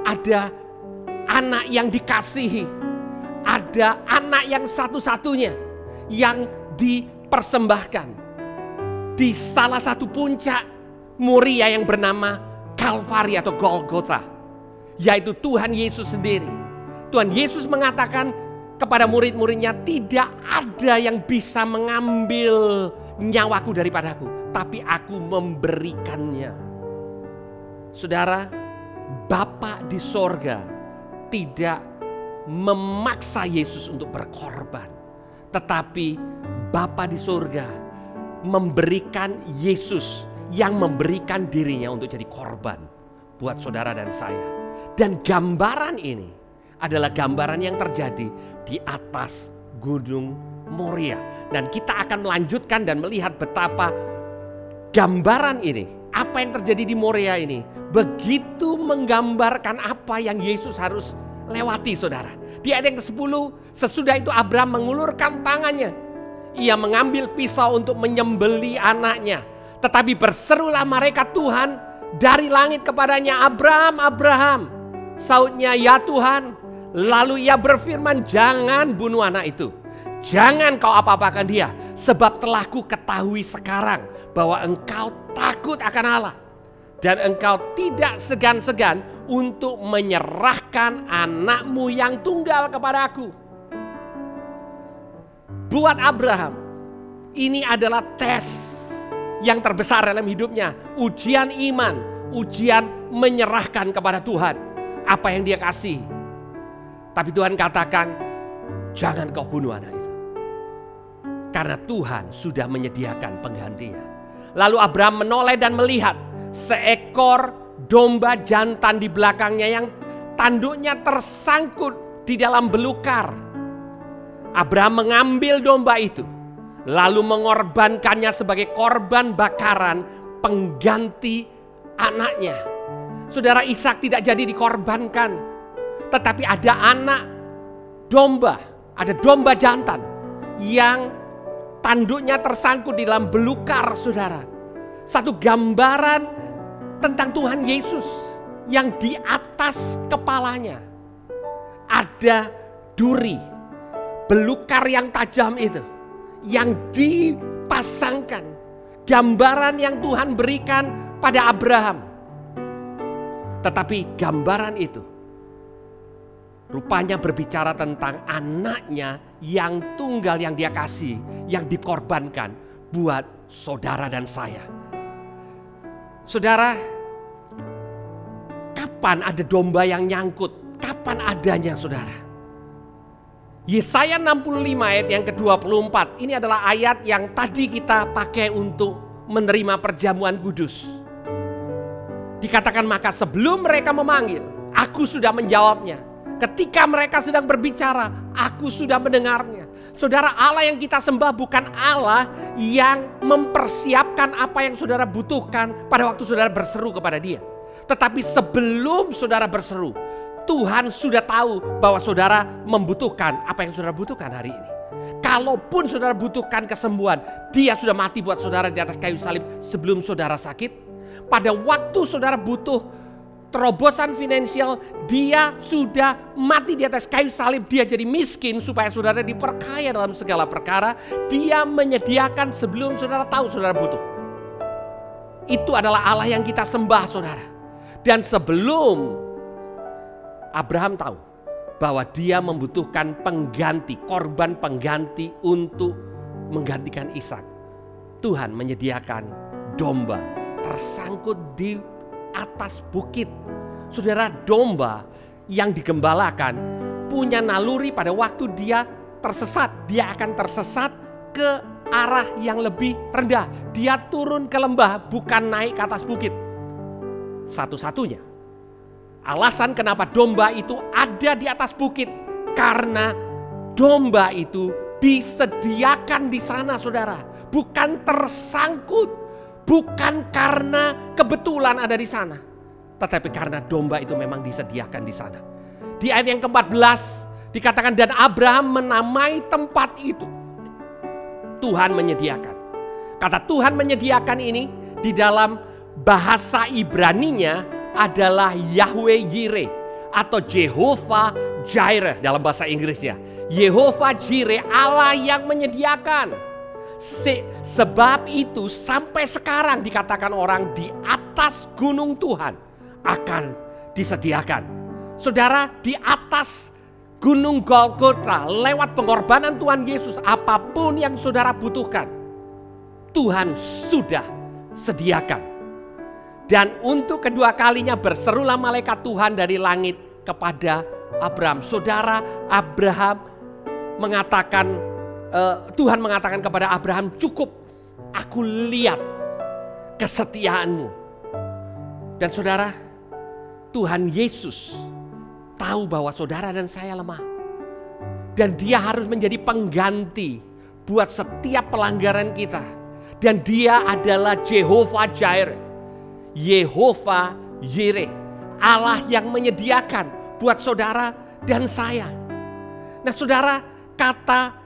ada anak yang dikasihi, ada anak yang satu-satunya yang dipersembahkan di salah satu puncak Moria yang bernama Kalvari atau Golgotha, yaitu Tuhan Yesus sendiri. Tuhan Yesus mengatakan kepada murid-muridnya, tidak ada yang bisa mengambil nyawaku daripadaku, tapi aku memberikannya. Saudara, Bapa di sorga tidak memaksa Yesus untuk berkorban, tetapi Bapa di sorga memberikan Yesus yang memberikan dirinya untuk jadi korban buat saudara dan saya. Dan gambaran ini adalah gambaran yang terjadi di atas Gunung Moria. Dan kita akan melanjutkan dan melihat betapa gambaran ini, apa yang terjadi di Moria ini, begitu menggambarkan apa yang Yesus harus lewati saudara. Di ayat yang ke-10, sesudah itu Abraham mengulurkan tangannya. Ia mengambil pisau untuk menyembelih anaknya. Tetapi berserulah malaikat Tuhan dari langit kepadanya, Abraham, Abraham. Sautnya, ya Tuhan. Lalu ia berfirman, jangan bunuh anak itu. Jangan kau apa-apakan dia. Sebab telah ku ketahui sekarang bahwa engkau takut akan Allah. Dan engkau tidak segan-segan untuk menyerahkan anakmu yang tunggal kepadaku. Buat Abraham, ini adalah tes yang terbesar dalam hidupnya. Ujian iman, ujian menyerahkan kepada Tuhan apa yang dia kasih. Tapi Tuhan katakan, jangan kau bunuh anak itu. Karena Tuhan sudah menyediakan penggantinya. Lalu Abraham menoleh dan melihat seekor domba jantan di belakangnya yang tanduknya tersangkut di dalam belukar. Abraham mengambil domba itu, lalu mengorbankannya sebagai korban bakaran pengganti anaknya. Saudara, Ishak tidak jadi dikorbankan, tetapi ada anak domba, ada domba jantan yang tanduknya tersangkut di dalam belukar saudara. Satu gambaran tentang Tuhan Yesus yang di atas kepalanya ada duri, belukar yang tajam itu yang dipasangkan. Gambaran yang Tuhan berikan pada Abraham. Tetapi gambaran itu rupanya berbicara tentang anaknya yang tunggal yang dia kasih, yang dikorbankan buat saudara dan saya. Saudara, Kapan ada domba yang nyangkut? Kapan adanya saudara? Yesaya 65 ayat yang ke-24. Ini adalah ayat yang tadi kita pakai untuk menerima perjamuan kudus. Dikatakan maka sebelum mereka memanggil, aku sudah menjawabnya. Ketika mereka sedang berbicara, aku sudah mendengarnya. Saudara, Allah yang kita sembah bukan Allah yang mempersiapkan apa yang saudara butuhkan pada waktu saudara berseru kepada Dia. Tetapi sebelum saudara berseru, Tuhan sudah tahu bahwa saudara membutuhkan apa yang saudara butuhkan hari ini. Kalaupun saudara butuhkan kesembuhan, Dia sudah mati buat saudara di atas kayu salib sebelum saudara sakit. Pada waktu saudara butuh terobosan finansial, Dia sudah mati di atas kayu salib. Dia jadi miskin supaya saudara diperkaya dalam segala perkara. Dia menyediakan sebelum saudara tahu saudara butuh. Itu adalah Allah yang kita sembah saudara. Dan sebelum Abraham tahu bahwa dia membutuhkan pengganti, korban pengganti untuk menggantikan Ishak, Tuhan menyediakan domba tersangkut di atas bukit. Saudara, domba yang digembalakan punya naluri pada waktu dia tersesat. Dia akan tersesat ke arah yang lebih rendah. Dia turun ke lembah, bukan naik ke atas bukit. Satu-satunya alasan kenapa domba itu ada di atas bukit, karena domba itu disediakan di sana saudara. Bukan tersangkut. Bukan karena kebetulan ada di sana, tetapi karena domba itu memang disediakan di sana. Di ayat yang ke-14 dikatakan, dan Abraham menamai tempat itu Tuhan menyediakan. Kata Tuhan menyediakan ini di dalam bahasa Ibraninya adalah Yahweh Jireh atau Jehovah Jireh dalam bahasa Inggrisnya. Jehovah Jireh, Allah yang menyediakan. Sebab itu sampai sekarang dikatakan orang di atas gunung Tuhan akan disediakan. Saudara, di atas gunung Golgota lewat pengorbanan Tuhan Yesus, apapun yang saudara butuhkan Tuhan sudah sediakan. Dan untuk kedua kalinya berserulah malaikat Tuhan dari langit kepada Abraham. Saudara, Abraham mengatakan, Tuhan mengatakan kepada Abraham, cukup, aku lihat kesetiaanmu. Dan saudara, Tuhan Yesus tahu bahwa saudara dan saya lemah. Dan Dia harus menjadi pengganti buat setiap pelanggaran kita. Dan Dia adalah Jehovah Jireh, Jehovah Jireh, Allah yang menyediakan buat saudara dan saya. Nah saudara, kata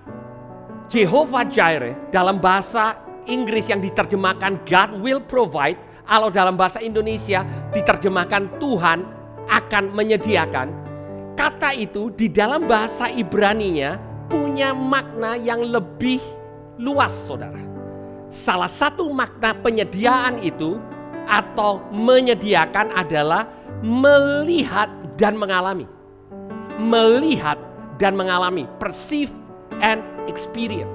Jehovah Jireh dalam bahasa Inggris yang diterjemahkan God will provide, kalau dalam bahasa Indonesia diterjemahkan Tuhan akan menyediakan. Kata itu di dalam bahasa Ibraninya punya makna yang lebih luas saudara. Salah satu makna penyediaan itu atau menyediakan adalah melihat dan mengalami. Melihat dan mengalami, perceive and experience.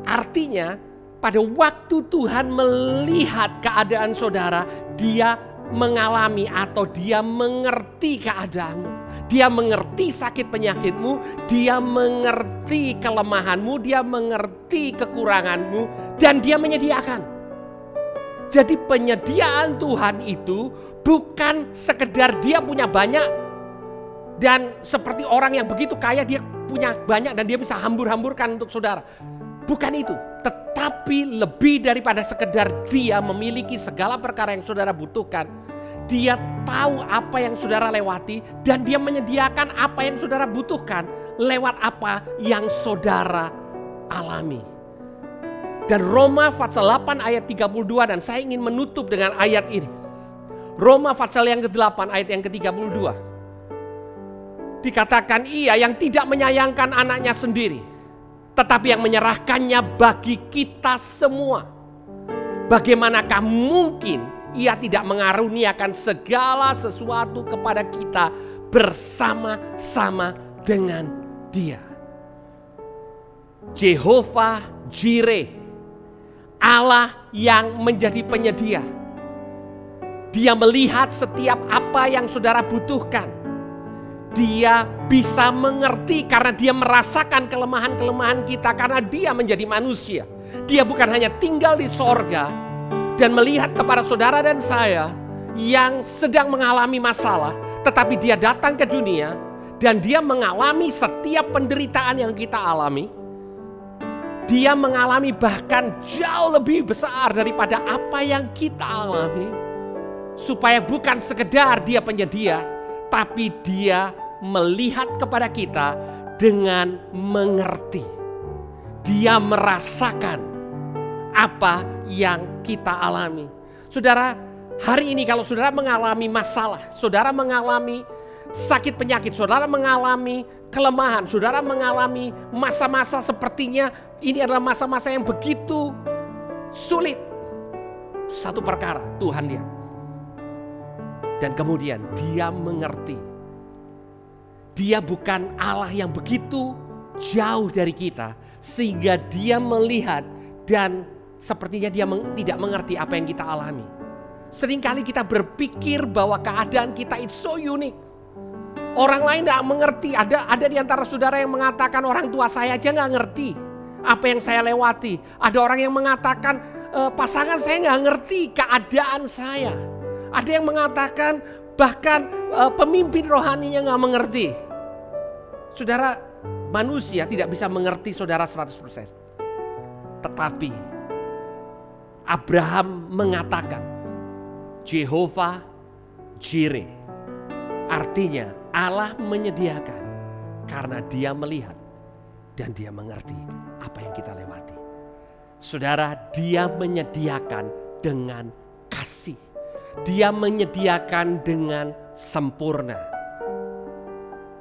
Artinya pada waktu Tuhan melihat keadaan saudara, Dia mengalami atau Dia mengerti keadaanmu. Dia mengerti sakit penyakitmu, Dia mengerti kelemahanmu, Dia mengerti kekuranganmu, dan Dia menyediakan. Jadi penyediaan Tuhan itu bukan sekedar Dia punya banyak, dan seperti orang yang begitu kaya dia punya banyak dan dia bisa hambur-hamburkan untuk saudara. Bukan itu, tetapi lebih daripada sekedar Dia memiliki segala perkara yang saudara butuhkan. Dia tahu apa yang saudara lewati dan Dia menyediakan apa yang saudara butuhkan lewat apa yang saudara alami. Dan Roma pasal 8 ayat 32, dan saya ingin menutup dengan ayat ini. Roma pasal yang ke-8 ayat yang ke-32. Dikatakan Ia yang tidak menyayangkan anaknya sendiri, tetapi yang menyerahkannya bagi kita semua. Bagaimanakah mungkin Ia tidak mengaruniakan segala sesuatu kepada kita bersama-sama dengan Dia. Jehovah Jireh, Allah yang menjadi penyedia. Dia melihat setiap apa yang saudara butuhkan. Dia bisa mengerti karena dia merasakan kelemahan-kelemahan kita karena dia menjadi manusia. Dia bukan hanya tinggal di sorga dan melihat kepada saudara dan saya yang sedang mengalami masalah, tetapi dia datang ke dunia dan dia mengalami setiap penderitaan yang kita alami. Dia mengalami bahkan jauh lebih besar daripada apa yang kita alami. Supaya bukan sekedar dia penyedia, tapi dia melihat kepada kita dengan mengerti. Dia merasakan apa yang kita alami. Saudara, hari ini kalau saudara mengalami masalah, saudara mengalami sakit penyakit, saudara mengalami kelemahan, saudara mengalami masa-masa sepertinya ini adalah masa-masa yang begitu sulit. Satu perkara, Tuhan lihat. Dan kemudian dia mengerti. Dia bukan Allah yang begitu jauh dari kita. Sehingga dia melihat dan sepertinya dia tidak mengerti apa yang kita alami. Seringkali kita berpikir bahwa keadaan kita itu so unik. Orang lain tidak mengerti. Ada di antara saudara yang mengatakan orang tua saya aja nggak ngerti apa yang saya lewati. Ada orang yang mengatakan pasangan saya nggak ngerti keadaan saya. Ada yang mengatakan bahkan pemimpin rohaninya nggak mengerti. Saudara, manusia tidak bisa mengerti saudara 100%. Tetapi Abraham mengatakan Jehovah Jireh. Artinya Allah menyediakan karena dia melihat dan dia mengerti apa yang kita lewati. Saudara, dia menyediakan dengan kasih. Dia menyediakan dengan sempurna.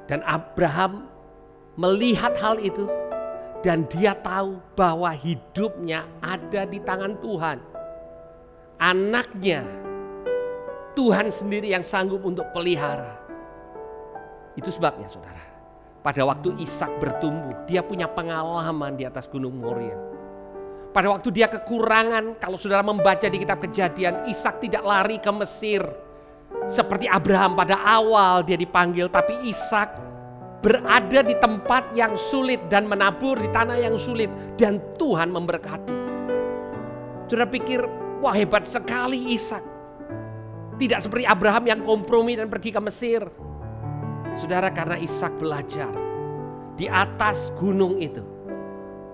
Dan Abraham melihat hal itu dan dia tahu bahwa hidupnya ada di tangan Tuhan. Anaknya Tuhan sendiri yang sanggup untuk pelihara. Itu sebabnya saudara, pada waktu Ishak bertumbuh, dia punya pengalaman di atas Gunung Moria. Pada waktu dia kekurangan, kalau saudara membaca di kitab Kejadian, Ishak tidak lari ke Mesir. Seperti Abraham pada awal dia dipanggil, tapi Ishak berada di tempat yang sulit dan menabur di tanah yang sulit. Dan Tuhan memberkati. Saudara pikir, wah hebat sekali Ishak. Tidak seperti Abraham yang kompromi dan pergi ke Mesir. Saudara, karena Ishak belajar di atas gunung itu,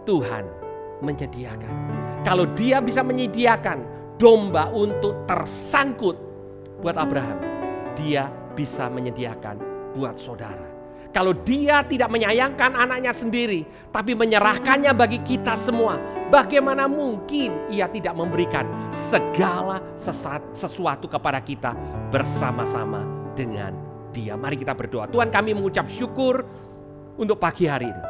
Tuhan menyediakan. Kalau dia bisa menyediakan domba untuk tersangkut buat Abraham, dia bisa menyediakan buat saudara. Kalau dia tidak menyayangkan anaknya sendiri, tapi menyerahkannya bagi kita semua, bagaimana mungkin ia tidak memberikan segala sesuatu kepada kita bersama-sama dengan dia. Mari kita berdoa. Tuhan, kami mengucap syukur untuk pagi hari ini.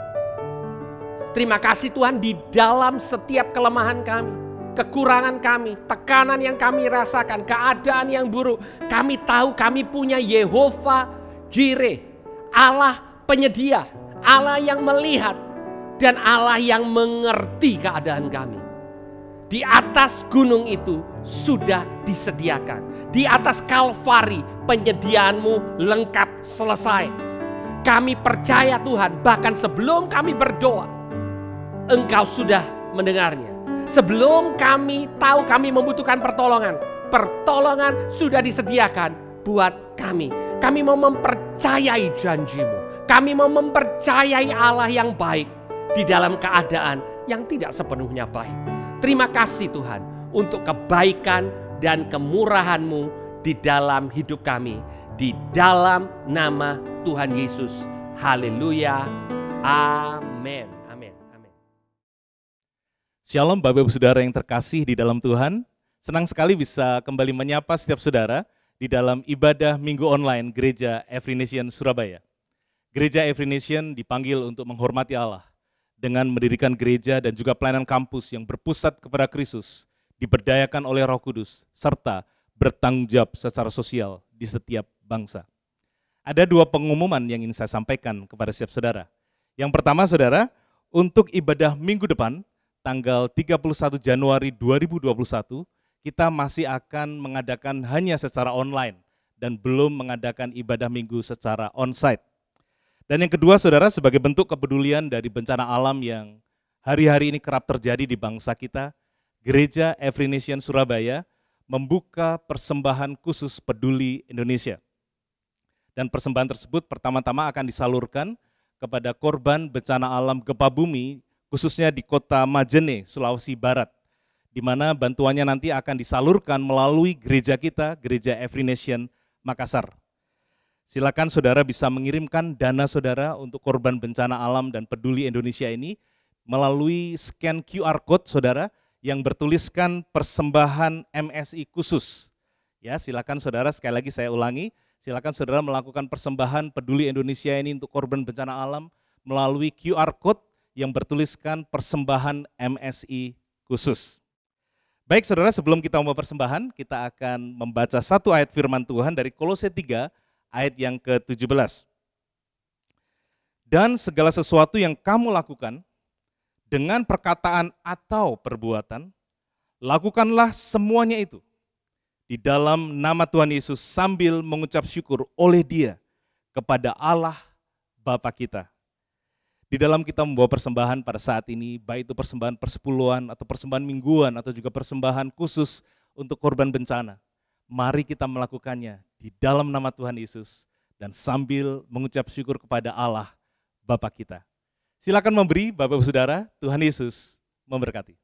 Terima kasih Tuhan, di dalam setiap kelemahan kami, kekurangan kami, tekanan yang kami rasakan, keadaan yang buruk, kami tahu kami punya Yehovah Jireh, Allah penyedia, Allah yang melihat, dan Allah yang mengerti keadaan kami. Di atas gunung itu sudah disediakan. Di atas Kalvari penyediaanmu lengkap selesai. Kami percaya Tuhan, bahkan sebelum kami berdoa, Engkau sudah mendengarnya. Sebelum kami tahu kami membutuhkan pertolongan, pertolongan sudah disediakan buat kami. Kami mau mempercayai janji-Mu. Kami mau mempercayai Allah yang baik di dalam keadaan yang tidak sepenuhnya baik. Terima kasih Tuhan untuk kebaikan dan kemurahan-Mu di dalam hidup kami. Di dalam nama Tuhan Yesus. Haleluya. Amin. Shalom Bapak Ibu Saudara yang terkasih di dalam Tuhan. Senang sekali bisa kembali menyapa setiap saudara di dalam ibadah minggu online Gereja Every Nation Surabaya. Gereja Every Nation dipanggil untuk menghormati Allah dengan mendirikan gereja dan juga pelayanan kampus yang berpusat kepada Kristus, diberdayakan oleh Roh Kudus, serta bertanggung jawab secara sosial di setiap bangsa. Ada dua pengumuman yang ingin saya sampaikan kepada setiap saudara. Yang pertama saudara, untuk ibadah minggu depan, tanggal 31 Januari 2021, kita masih akan mengadakan hanya secara online dan belum mengadakan ibadah minggu secara onsite. Dan yang kedua, saudara, sebagai bentuk kepedulian dari bencana alam yang hari-hari ini kerap terjadi di bangsa kita, Gereja Every Nation Surabaya membuka persembahan khusus peduli Indonesia. Dan persembahan tersebut pertama-tama akan disalurkan kepada korban bencana alam gempa bumi, khususnya di kota Majene, Sulawesi Barat, di mana bantuannya nanti akan disalurkan melalui gereja kita, Gereja Every Nation Makassar. Silakan saudara bisa mengirimkan dana saudara untuk korban bencana alam dan peduli Indonesia ini melalui scan QR code saudara yang bertuliskan persembahan MSI khusus. Ya, silakan saudara, sekali lagi saya ulangi, silakan saudara melakukan persembahan peduli Indonesia ini untuk korban bencana alam melalui QR code yang bertuliskan persembahan MSI khusus. Baik saudara, sebelum kita membawa persembahan, kita akan membaca satu ayat firman Tuhan dari Kolose 3 ayat yang ke-17. Dan segala sesuatu yang kamu lakukan dengan perkataan atau perbuatan, lakukanlah semuanya itu di dalam nama Tuhan Yesus sambil mengucap syukur oleh Dia kepada Allah Bapa kita. Di dalam kita membawa persembahan pada saat ini, baik itu persembahan persepuluhan atau persembahan mingguan atau juga persembahan khusus untuk korban bencana, mari kita melakukannya di dalam nama Tuhan Yesus dan sambil mengucap syukur kepada Allah Bapa kita. Silakan memberi, Bapak Ibu Saudara, Tuhan Yesus memberkati.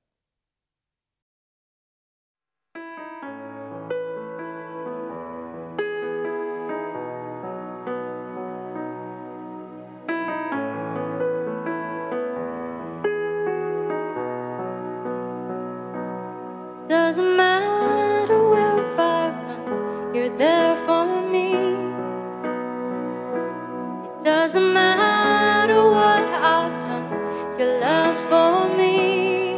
Doesn't matter where I run, you're there for me. It doesn't matter what I've done, your love's for me.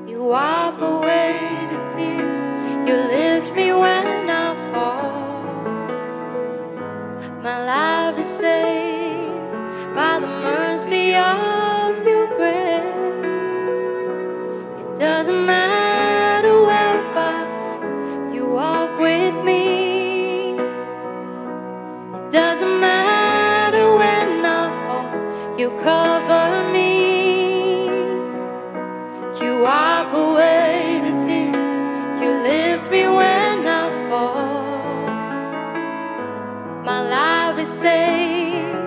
You wipe away the tears, you lift me when I fall. My life is saved by the mercy of your grace. Doesn't matter where I go, you walk with me. It doesn't matter when I fall, you cover me. You wipe away the tears, you lift me when I fall. My life is saved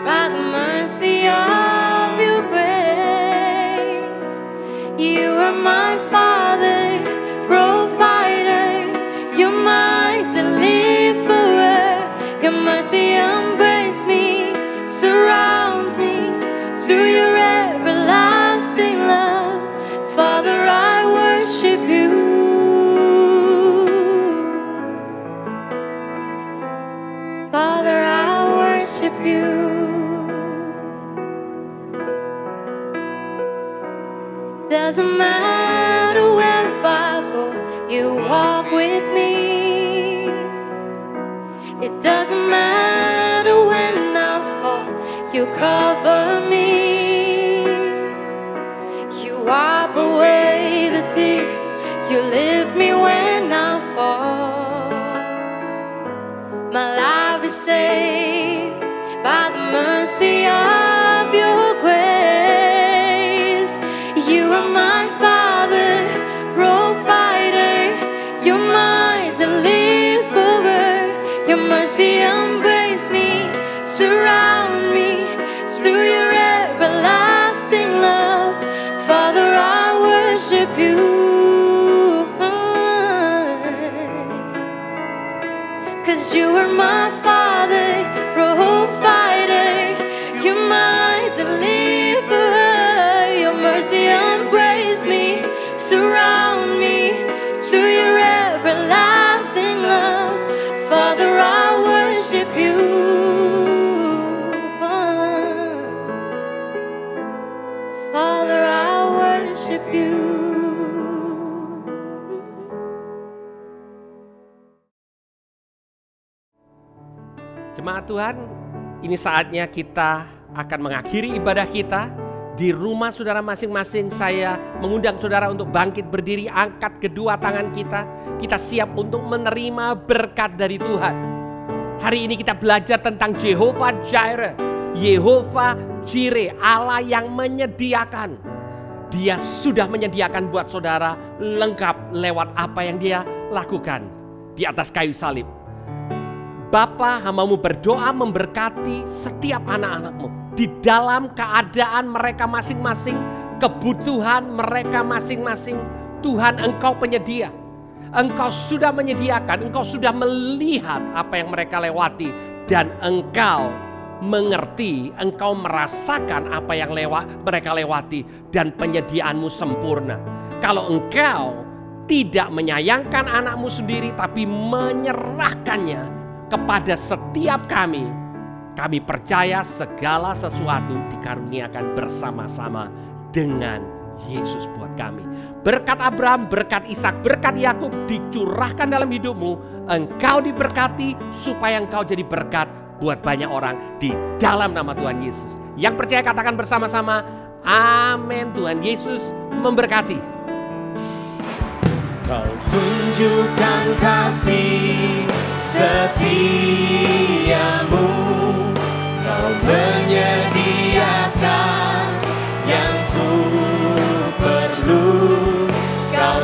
by the mercy of your grace. You are my Father, provider, you're my deliverer. Your mercy embrace me, surround me through your everlasting love. Father, I worship you. Father, I worship you. Doesn't matter where I go, you walk with me. It doesn't matter when I fall, you cover me. You wipe away the tears, you lift me when I fall. My life is saved by the mercy of your grace. You are my Father, provider, you're my deliverer. Your mercy embrace me, surround me through your everlasting love. Father, I worship you. 'Cause you are my Father, provider, you're my deliverer. Your mercy embrace me, surround me through your everlasting love. Father, I worship you. Father, I worship you. Jemaat Tuhan, ini saatnya kita akan mengakhiri ibadah kita Di rumah saudara masing-masing, saya mengundang saudara untuk bangkit berdiri, angkat kedua tangan kita. Kita siap untuk menerima berkat dari Tuhan. Hari ini kita belajar tentang Jehovah Jireh, Yehovah Jireh, Allah yang menyediakan. Dia sudah menyediakan buat saudara lengkap lewat apa yang dia lakukan di atas kayu salib. Bapa, hamba-Mu berdoa memberkati setiap anak-anak-Mu di dalam keadaan mereka masing-masing, kebutuhan mereka masing-masing. Tuhan, Engkau penyedia. Engkau sudah menyediakan, Engkau sudah melihat apa yang mereka lewati, dan Engkau mengerti, Engkau merasakan apa yang mereka lewati, dan penyediaan-Mu sempurna. Kalau Engkau tidak menyayangkan anak-Mu sendiri, tapi menyerahkannya kepada setiap kami percaya segala sesuatu dikaruniakan bersama-sama dengan Yesus buat kami. Berkat Abraham, berkat Ishak, berkat Yakub dicurahkan dalam hidupmu. Engkau diberkati supaya engkau jadi berkat buat banyak orang di dalam nama Tuhan Yesus. Yang percaya katakan bersama-sama, amin. Tuhan Yesus memberkati. Kau tunjukkan kasih setiamu, Kau menyediakan yang ku perlu, Kau